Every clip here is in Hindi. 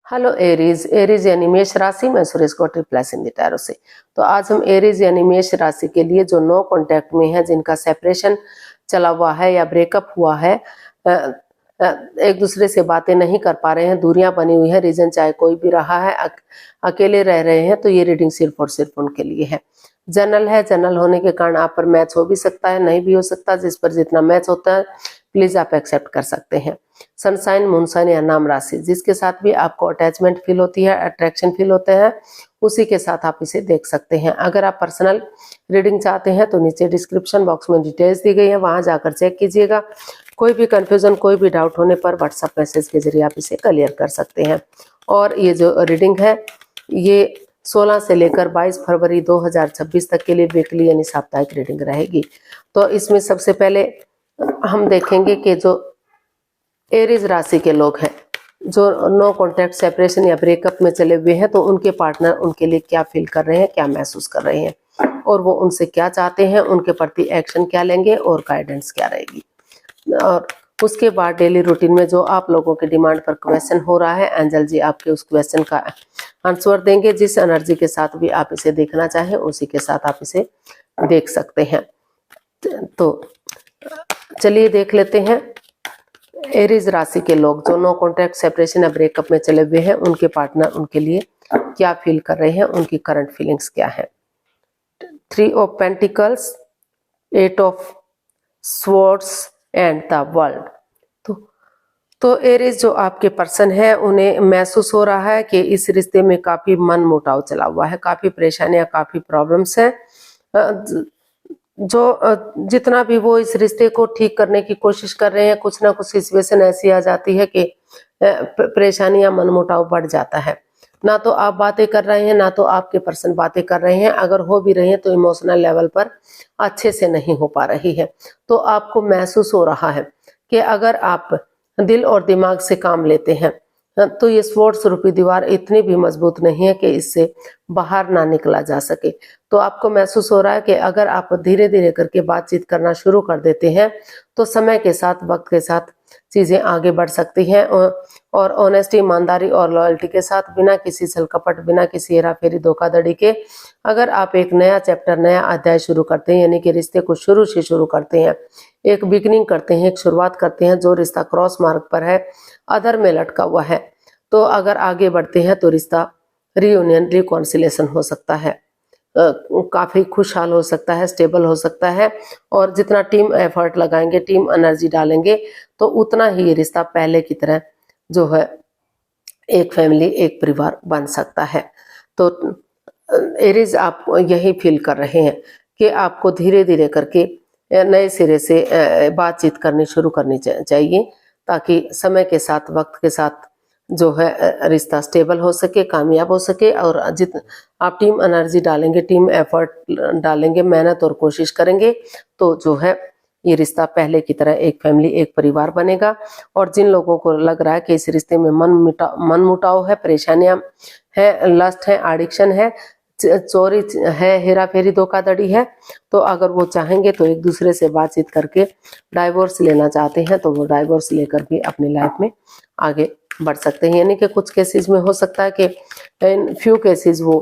Hello Aries. एरीज यानी मेष राशि में Suresh Gauti plus in the tarot से। तो आज हम एरीज यानी मेष राशि के लिए जो नो कांटेक्ट में है, जिनका सेपरेशन चला हुआ है या ब्रेकअप हुआ है, एक दूसरे से बातें नहीं कर पा रहे हैं, दूरियां बनी हुई है, रीजन चाहे कोई भी रहा है, अकेले रह रहे हैं, तो ये रीडिंग सिर्फ और सिर्फ उनके लिए है। जनरल है, जनरल होने के कारण आप पर मैच हो भी सकता है, नहीं भी हो सकता। जिस पर जितना मैच होता है प्लीज आप एक्सेप्ट कर सकते हैं। सनसाइन, मूनसाइन या नाम राशि, जिसके साथ भी आपको अटैचमेंट फील होती है, अट्रैक्शन फील होते हैं, उसी के साथ आप इसे देख सकते हैं। अगर आप पर्सनल रीडिंग चाहते हैं तो नीचे डिस्क्रिप्शन बॉक्स में डिटेल्स दी गई है, वहां जाकर चेक कीजिएगा। कोई भी कंफ्यूजन, कोई भी डाउट होने पर व्हाट्सएप मैसेज के जरिए आप इसे क्लियर कर सकते हैं। और ये जो रीडिंग है ये 16 से लेकर 22 फरवरी 2026 तक के लिए वीकली यानी साप्ताहिक रीडिंग रहेगी। तो इसमें सबसे पहले हम देखेंगे कि जो एरीज राशि के लोग हैं, जो नो कॉन्टैक्ट, सेपरेशन या ब्रेकअप में चले हुए हैं, तो उनके पार्टनर उनके लिए क्या फील कर रहे हैं, क्या महसूस कर रहे हैं, और वो उनसे क्या चाहते हैं, उनके प्रति एक्शन क्या लेंगे और गाइडेंस क्या रहेगी। और उसके बाद डेली रूटीन में जो आप लोगों के डिमांड पर क्वेश्चन हो रहा है, एंजल जी आपके उस क्वेश्चन का आंसर देंगे। जिस एनर्जी के साथ भी आप इसे देखना चाहें उसी के साथ आप इसे देख सकते हैं। तो चलिए देख लेते हैं एरीज राशि के लोग जो नो कॉन्टैक्ट, सेपरेशन या ब्रेकअप में चले हुए हैं, उनके पार्टनर उनके लिए क्या फील कर रहे हैं, उनकी करंट फीलिंग्स क्या है। 3 of pentacles, 8 of swords and the world. तो एरीज जो आपके पर्सन है, उन्हें महसूस हो रहा है कि इस रिश्ते में काफी मन मुटाव चला हुआ है, काफी परेशानियां, काफी प्रॉब्लम्स है। जो जितना भी वो इस रिश्ते को ठीक करने की कोशिश कर रहे हैं, कुछ ना कुछ सिचुएशन ऐसी आ जाती है कि परेशानियां, मनमुटाव बढ़ जाता है। ना तो आप बातें कर रहे हैं, ना तो आपके पर्सन बातें कर रहे हैं। अगर हो भी रही हैं तो इमोशनल लेवल पर अच्छे से नहीं हो पा रही है। तो आपको महसूस हो रहा है कि अगर आप दिल और दिमाग से काम लेते हैं तो ये स्वॉर्ड्स रूपी दीवार इतनी भी मजबूत नहीं है कि इससे बाहर ना निकला जा सके। तो आपको महसूस हो रहा है कि अगर आप धीरे धीरे करके बातचीत करना शुरू कर देते हैं तो समय के साथ, वक्त के साथ चीजें आगे बढ़ सकती हैं। और ऑनेस्टी, ईमानदारी और लॉयल्टी के साथ, बिना किसी छल कपट, बिना किसी हेरा फेरी, धोखाधड़ी के अगर आप एक नया चैप्टर, नया अध्याय शुरू करते हैं, यानी कि रिश्ते को शुरू से शुरू करते हैं, एक बिगनिंग करते हैं, एक शुरुआत करते हैं। जो रिश्ता क्रॉस मार्ग पर है, अधर में लटका हुआ है, तो अगर आगे बढ़ते हैं तो रिश्ता रियूनियन, रिकॉन्सिलेशन हो सकता है, काफी खुशहाल हो सकता है, स्टेबल हो सकता है। और जितना टीम एफर्ट लगाएंगे, टीम एनर्जी डालेंगे, तो उतना ही ये रिश्ता पहले की तरह जो है एक फैमिली, एक परिवार बन सकता है। तो एरीज आप यही फील कर रहे हैं कि आपको धीरे धीरे करके नए सिरे से बातचीत करनी शुरू करनी चाहिए, ताकि समय के साथ, वक्त के साथ जो है रिश्ता स्टेबल हो सके, कामयाब हो सके। और जित आप टीम एनर्जी डालेंगे, टीम एफर्ट डालेंगे, मेहनत और कोशिश करेंगे, तो जो है ये रिश्ता पहले की तरह एक फैमिली, एक परिवार बनेगा। और जिन लोगों को लग रहा है कि इस रिश्ते में मन मुटाव है, परेशानियां है, लस्ट है, एडिक्शन है, चोरी है, हेरा फेरी, धोखाधड़ी है, तो अगर वो चाहेंगे तो एक दूसरे से बातचीत करके डाइवोर्स लेना चाहते हैं तो वो डाइवोर्स लेकर भी अपनी लाइफ में आगे बढ़ सकते हैं। यानी कि कुछ केसेस में हो सकता है कि इन फ्यू केसेस वो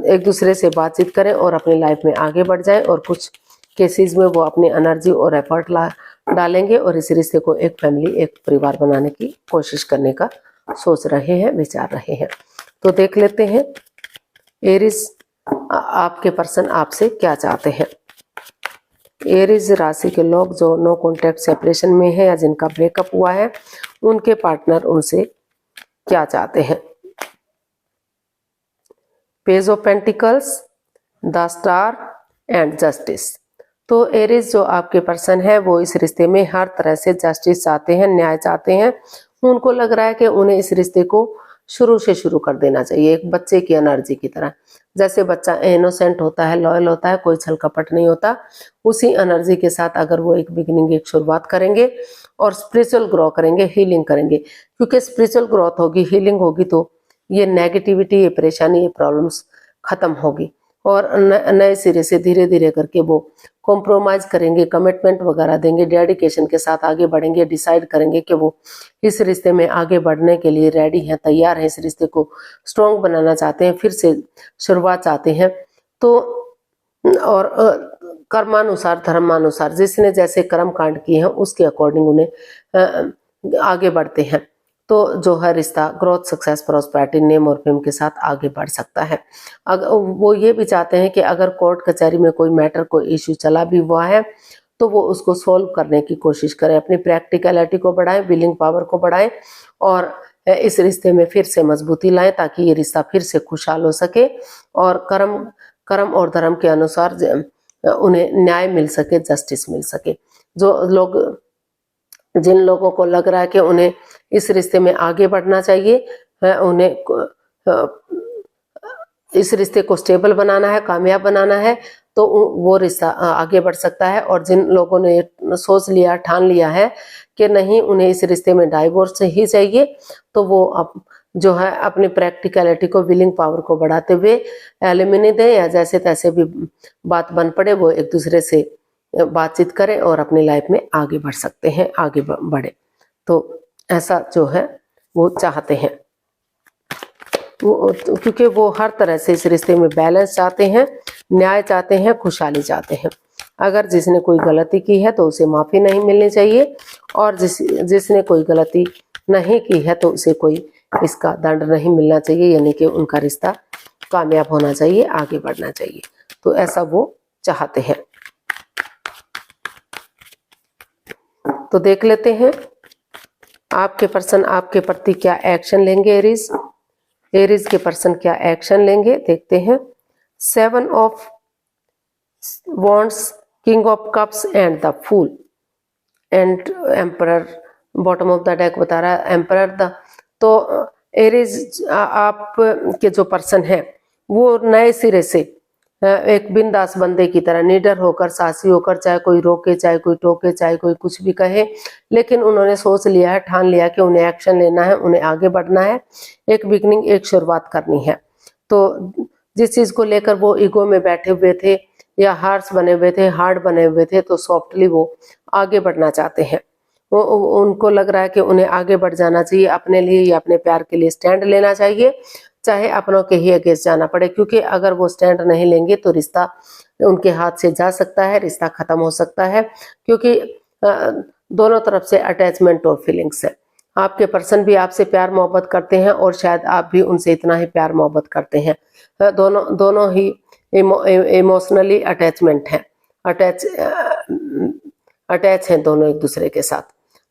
एक दूसरे से बातचीत करें और अपनी लाइफ में आगे बढ़ जाएं, और कुछ केसेस में वो अपनी एनर्जी और एफर्ट डालेंगे और इस रिश्ते को एक फैमिली, एक परिवार बनाने की कोशिश करने का सोच रहे हैं, विचार रहे हैं। तो देख लेते हैं एरीज आपके पर्सन आपसे क्या चाहते हैं। एरीज राशि के लोग जो नो कॉन्टैक्ट, सेपरेशन में है या जिनका ब्रेकअप हुआ है, उनके पार्टनर उनसे क्या चाहते हैं। Page of pentacles, the star and justice. तो एरीज जो आपके पर्सन है वो इस रिश्ते में हर तरह से जस्टिस चाहते हैं, न्याय चाहते हैं। उनको लग रहा है कि उन्हें इस रिश्ते को शुरू से शुरू कर देना चाहिए, एक बच्चे की एनर्जी की तरह। जैसे बच्चा इनोसेंट होता है, लॉयल होता है, कोई छल कपट नहीं होता, उसी एनर्जी के साथ अगर वो एक बिगिनिंग, एक शुरुआत करेंगे और स्पिरिचुअल ग्रो करेंगे, हीलिंग करेंगे। क्योंकि स्पिरिचुअल ग्रोथ होगी, हीलिंग होगी, तो ये नेगेटिविटी, ये परेशानी, ये प्रॉब्लम्स खत्म होगी और नए सिरे से धीरे धीरे करके वो कॉम्प्रोमाइज करेंगे, कमिटमेंट वगैरह देंगे, डेडिकेशन के साथ आगे बढ़ेंगे, डिसाइड करेंगे कि वो इस रिश्ते में आगे बढ़ने के लिए रेडी हैं, तैयार हैं, इस रिश्ते को स्ट्रॉन्ग बनाना चाहते हैं, फिर से शुरुआत चाहते हैं। तो और कर्मानुसार धर्मानुसार जिसने जैसे कर्म कांड किए हैं उसके अकॉर्डिंग उन्हें आगे बढ़ते हैं। तो जो है रिश्ता ग्रोथ, सक्सेस, प्रॉस्पेरिटी, नेम और फेम के साथ आगे बढ़ सकता है। अगर वो ये भी चाहते हैं कि अगर कोर्ट कचहरी में कोई मैटर, कोई इश्यू चला भी हुआ है तो वो उसको सॉल्व करने की कोशिश करें, अपनी प्रैक्टिकलिटी को बढ़ाएं, विलिंग पावर को बढ़ाएं और इस रिश्ते में फिर से मजबूती लाएं ताकि ये रिश्ता फिर से खुशहाल हो सके और कर्म और धर्म के अनुसार उन्हें न्याय मिल सके, जस्टिस मिल सके। जिन लोगों को लग रहा है कि उन्हें इस रिश्ते में आगे बढ़ना चाहिए, उन्हें इस रिश्ते को स्टेबल बनाना है, कामयाब बनाना है, तो वो रिश्ता आगे बढ़ सकता है। और जिन लोगों ने सोच लिया, ठान लिया है कि नहीं उन्हें इस रिश्ते में डाइवोर्स ही चाहिए, तो वो अब जो है अपनी प्रैक्टिकलिटी को, विलिंग पावर को बढ़ाते हुए एलिमिनी दें या जैसे तैसे भी बात बन पड़े वो एक दूसरे से बातचीत करें और अपनी लाइफ में आगे बढ़ सकते हैं, आगे बढ़े। तो ऐसा जो है वो चाहते हैं क्योंकि वो हर तरह से इस रिश्ते में बैलेंस चाहते हैं, न्याय चाहते हैं, खुशहाली चाहते हैं। अगर जिसने कोई गलती की है तो उसे माफ़ी नहीं मिलनी चाहिए और जिसने कोई गलती नहीं की है तो उसे कोई इसका दंड नहीं मिलना चाहिए, यानी कि उनका रिश्ता कामयाब होना चाहिए, आगे बढ़ना चाहिए। तो ऐसा वो चाहते हैं। तो देख लेते हैं आपके पर्सन आपके प्रति क्या एक्शन लेंगे। एरीज के पर्सन क्या एक्शन लेंगे देखते हैं। 7 of wands, king of cups and the fool and emperor. Bottom of the deck बता रहा है एम्परर। तो एरीज आप के जो पर्सन है वो नए सिरे से एक बिंदास बंदे की तरह निडर होकर, साहसी होकर, चाहे कोई रोके, चाहे कोई टोके, चाहे कोई कुछ भी कहे, लेकिन उन्होंने सोच लिया है, ठान लिया कि उन्हें एक्शन लेना है, उन्हें आगे बढ़ना है, एक बिगनिंग, एक शुरुआत करनी है। तो जिस चीज को लेकर वो ईगो में बैठे हुए थे या हार्श बने हुए थे, हार्ड बने हुए थे, तो सॉफ्टली वो आगे बढ़ना चाहते हैं। उनको लग रहा है कि उन्हें आगे बढ़ जाना चाहिए, अपने लिए या अपने प्यार के लिए स्टैंड लेना चाहिए, चाहे अपनों के ही अगेंस्ट जाना पड़े, क्योंकि अगर वो स्टैंड नहीं लेंगे तो रिश्ता उनके हाथ से जा सकता है, रिश्ता खत्म हो सकता है, क्योंकि दोनों तरफ से अटैचमेंट और फीलिंग्स है। आपके पर्सन भी आपसे प्यार मोहब्बत करते हैं और शायद आप भी उनसे इतना ही प्यार मोहब्बत करते हैं। दोनों ही इमोशनली अटैचमेंट है, अटैच हैं दोनों एक दूसरे के साथ।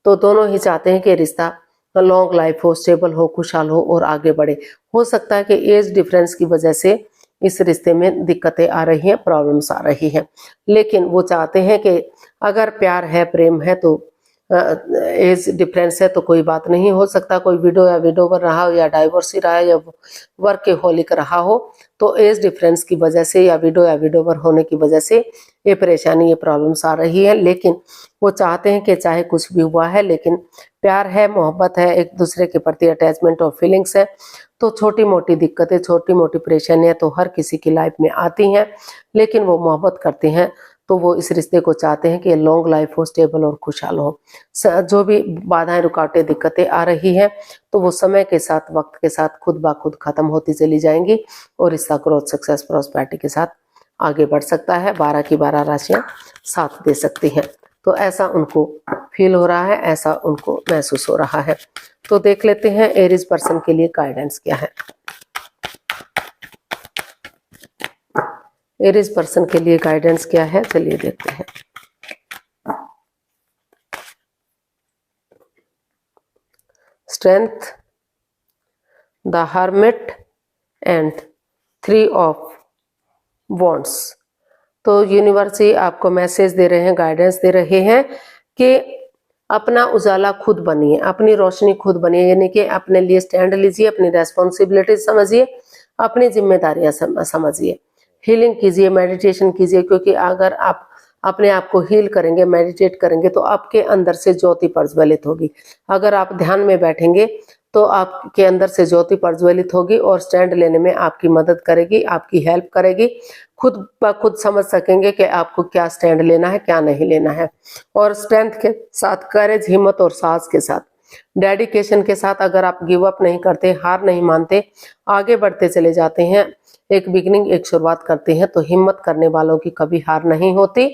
तो दोनों ही चाहते हैं कि रिश्ता लॉन्ग लाइफ हो, स्टेबल हो, खुशहाल हो और आगे बढ़े। हो सकता है कि एज डिफरेंस की वजह से इस रिश्ते में दिक्कतें आ रही हैं, प्रॉब्लम्स आ रही हैं, लेकिन वो चाहते हैं कि अगर प्यार है, प्रेम है, तो एज डिफरेंस है तो कोई बात नहीं। हो सकता कोई विडो या विडोवर रहा हो या डाइवोर्सी रहा है या वर्कहोलिक रहा हो, तो एज डिफरेंस की वजह से या विडो या विडोवर होने की वजह से ये परेशानी, ये प्रॉब्लम्स आ रही है। लेकिन वो चाहते हैं कि चाहे कुछ भी हुआ है, लेकिन प्यार है, मोहब्बत है, एक दूसरे के प्रति अटैचमेंट और फीलिंग्स है। तो छोटी मोटी दिक्कतें, छोटी मोटी परेशानियां तो हर किसी की लाइफ में आती हैं, लेकिन वो मोहब्बत करते हैं तो वो इस रिश्ते को चाहते हैं कि लॉन्ग लाइफ हो, स्टेबल और खुशहाल हो। जो भी बाधाएं, रुकावटें, दिक्कतें आ रही हैं तो वो समय के साथ, वक्त के साथ खुद ब खुद खत्म होती चली जाएंगी और रिश्ता ग्रोथ, सक्सेस, प्रॉस्पेरिटी के साथ आगे बढ़ सकता है। 12 की 12 राशियां साथ दे सकती हैं। तो ऐसा उनको फील हो रहा है, ऐसा उनको महसूस हो रहा है। तो देख लेते हैं एरीज पर्सन के लिए गाइडेंस क्या है। एरीज पर्सन के लिए गाइडेंस क्या है, चलिए देखते हैं। Strength, the hermit and 3 of wands. तो यूनिवर्स ही आपको मैसेज दे रहे हैं, गाइडेंस दे रहे हैं कि अपना उजाला खुद बनिए, अपनी रोशनी खुद बनिए, यानी कि अपने लिए स्टैंड लीजिए, अपनी रेस्पॉन्सिबिलिटी समझिए, अपनी जिम्मेदारियां समझिए, हीलिंग कीजिए, मेडिटेशन कीजिए, क्योंकि अगर आप अपने आप को हील करेंगे, मेडिटेट करेंगे तो आपके अंदर से ज्योति प्रज्वलित होगी। अगर आप ध्यान में बैठेंगे तो आपके अंदर से ज्योति प्रज्वलित होगी और स्टैंड लेने में आपकी मदद करेगी, आपकी हेल्प करेगी। खुद ब खुद समझ सकेंगे कि आपको क्या स्टैंड लेना है, क्या नहीं लेना है। और स्ट्रेंथ के साथ, करेज, हिम्मत और साहस के साथ, डेडिकेशन के साथ अगर आप गिव अप नहीं करते, हार नहीं मानते, आगे बढ़ते चले जाते हैं, एक बिगिनिंग, एक शुरुआत करते हैं, तो हिम्मत करने वालों की कभी हार नहीं होती,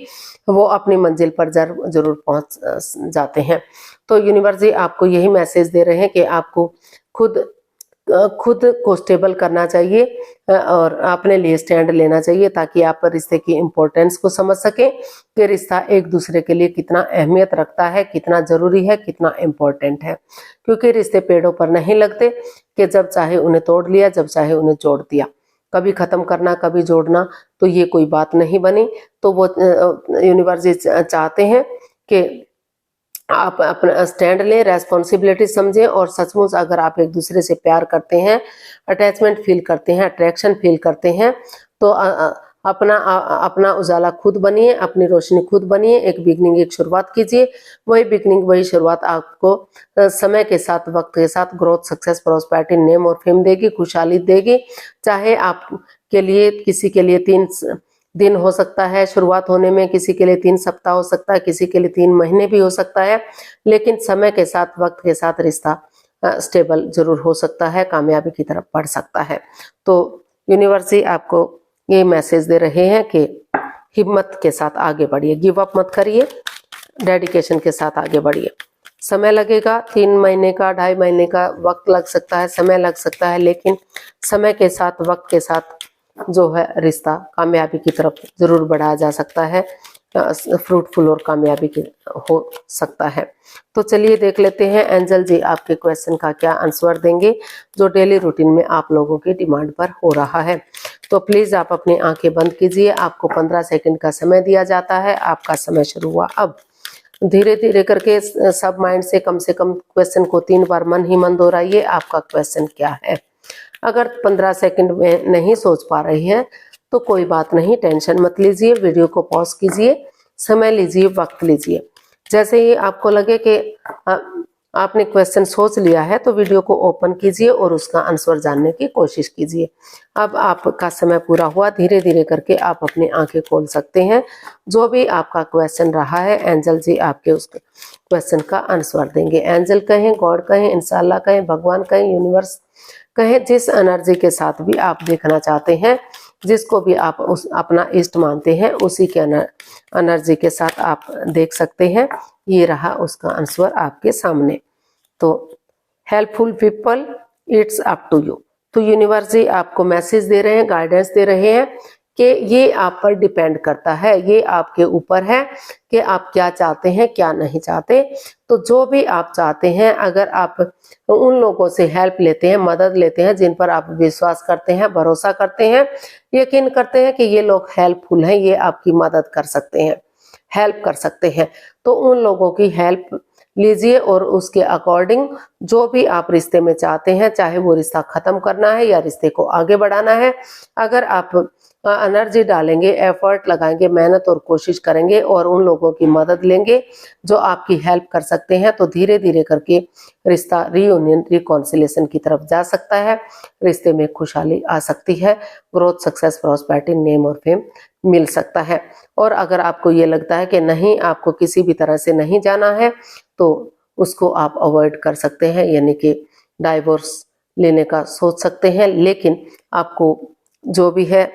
वो अपनी मंजिल पर जरूर पहुंच जाते हैं। तो यूनिवर्स जी आपको यही मैसेज दे रहे हैं कि आपको खुद को स्टेबल करना चाहिए और अपने लिए स्टैंड लेना चाहिए, ताकि आप रिश्ते की इम्पोर्टेंस को समझ सकें कि रिश्ता एक दूसरे के लिए कितना अहमियत रखता है, कितना जरूरी है, कितना इम्पोर्टेंट है। क्योंकि रिश्ते पेड़ों पर नहीं लगते कि जब चाहे उन्हें तोड़ लिया, जब चाहे उन्हें जोड़ दिया। कभी खत्म करना, कभी जोड़ना, तो ये कोई बात नहीं बनी। तो वो यूनिवर्स चाहते हैं कि आप अपना स्टैंड लें, रेस्पॉन्सिबिलिटी समझें और सचमुच अगर आप एक दूसरे से प्यार करते हैं, अटैचमेंट फील करते हैं, अट्रैक्शन फील करते हैं, तो अपना उजाला खुद बनिए, अपनी रोशनी खुद बनिए, एक बिगनिंग, एक शुरुआत कीजिए। वही बिगनिंग, वही शुरुआत आपको समय के साथ, वक्त के साथ ग्रोथ, सक्सेस, प्रॉस्पेरिटी, नेम और फेम देगी, खुशहाली देगी। चाहे आपके लिए, किसी के लिए 3 दिन हो सकता है शुरुआत होने में, किसी के लिए 3 सप्ताह हो सकता है, किसी के लिए 3 महीने भी हो सकता है, लेकिन समय के साथ, वक्त के साथ रिश्ता स्टेबल जरूर हो सकता है, कामयाबी की तरफ बढ़ सकता है। तो यूनिवर्स ही आपको ये मैसेज दे रहे हैं कि हिम्मत के साथ आगे बढ़िए, गिव अप मत करिए, डेडिकेशन के साथ आगे बढ़िए। समय लगेगा, 3 महीने का, 2.5 महीने का वक्त लग सकता है, समय लग सकता है, लेकिन समय के साथ, वक्त के साथ जो है रिश्ता कामयाबी की तरफ जरूर बढ़ाया जा सकता है, फ्रूटफुल और कामयाबी की हो सकता है। तो चलिए देख लेते हैं एंजल जी आपके क्वेश्चन का क्या आंसर देंगे, जो डेली रूटीन में आप लोगों की डिमांड पर हो रहा है। तो प्लीज आप अपनी आंखें बंद कीजिए, आपको 15 सेकंड का समय दिया जाता है। आपका समय शुरू हुआ अब। धीरे धीरे करके सब माइंड से कम क्वेश्चन को 3 बार मन ही मन दोहराइए, आपका क्वेश्चन क्या है। अगर 15 सेकंड में नहीं सोच पा रही हैं तो कोई बात नहीं, टेंशन मत लीजिए, वीडियो को पॉज कीजिए, समय लीजिए, वक्त लीजिए। जैसे ही आपको लगे कि आपने क्वेश्चन सोच लिया है तो वीडियो को ओपन कीजिए और उसका आंसर जानने की कोशिश कीजिए। अब आपका समय पूरा हुआ, धीरे धीरे करके आप अपनी आंखें खोल सकते हैं। जो भी आपका क्वेश्चन रहा है, एंजल जी आपके उस क्वेश्चन का आंसर देंगे। एंजल कहें, गॉड कहें, इंशाल्लाह कहें, भगवान कहें, यूनिवर्स कहें, जिस एनर्जी के साथ भी आप देखना चाहते हैं, जिसको भी आप अपना इष्ट मानते हैं, उसी के एनर्जी के साथ आप देख सकते हैं। ये रहा उसका आंसर आपके सामने। तो helpful people, it's up to you. तो यूनिवर्स जी आपको मैसेज दे रहे हैं, गाइडेंस दे रहे हैं कि ये आप पर डिपेंड करता है, ये आपके ऊपर है कि आप क्या चाहते हैं, क्या नहीं चाहते। तो जो भी आप चाहते हैं, अगर आप उन लोगों से हेल्प लेते हैं, मदद लेते हैं जिन पर आप विश्वास करते हैं, भरोसा करते हैं, यकीन करते हैं कि ये लोग हेल्पफुल हैं, ये आपकी मदद कर सकते हैं, हेल्प कर सकते हैं, तो उन लोगों की हेल्प लीजिए और उसके अकॉर्डिंग जो भी आप रिश्ते में चाहते हैं, चाहे वो रिश्ता खत्म करना है या रिश्ते को आगे बढ़ाना है, अगर आप एनर्जी डालेंगे, एफर्ट लगाएंगे, मेहनत और कोशिश करेंगे और उन लोगों की मदद लेंगे जो आपकी हेल्प कर सकते हैं, तो धीरे धीरे करके रिश्ता रीयूनियन, रिकॉन्सिलेशन की तरफ जा सकता है, रिश्ते में खुशहाली आ सकती है, ग्रोथ, सक्सेस, प्रॉस्पेरिटी, नेम और फेम मिल सकता है। और अगर आपको ये लगता है कि नहीं, आपको किसी भी तरह से नहीं जाना है, तो उसको आप अवॉइड कर सकते हैं, यानी कि डाइवोर्स लेने का सोच सकते हैं। लेकिन आपको जो भी है,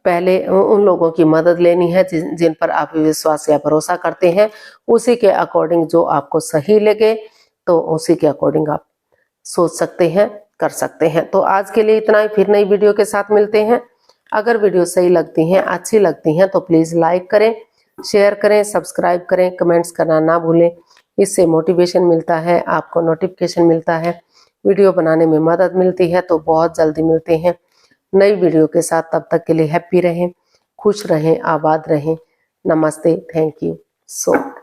पहले उन लोगों की मदद लेनी है जिन पर आप विश्वास या भरोसा करते हैं, उसी के अकॉर्डिंग जो आपको सही लगे, तो उसी के अकॉर्डिंग आप सोच सकते हैं, कर सकते हैं। तो आज के लिए इतना ही, फिर नई वीडियो के साथ मिलते हैं। अगर वीडियो सही लगती हैं, अच्छी लगती हैं, तो प्लीज लाइक करें, शेयर करें, सब्सक्राइब करें, कमेंट्स करना ना भूलें। इससे मोटिवेशन मिलता है, आपको नोटिफिकेशन मिलता है, वीडियो बनाने में मदद मिलती है। तो बहुत जल्दी मिलते हैं नई वीडियो के साथ। तब तक के लिए हैप्पी रहें, खुश रहें, आबाद रहें। नमस्ते, थैंक यू सो मच।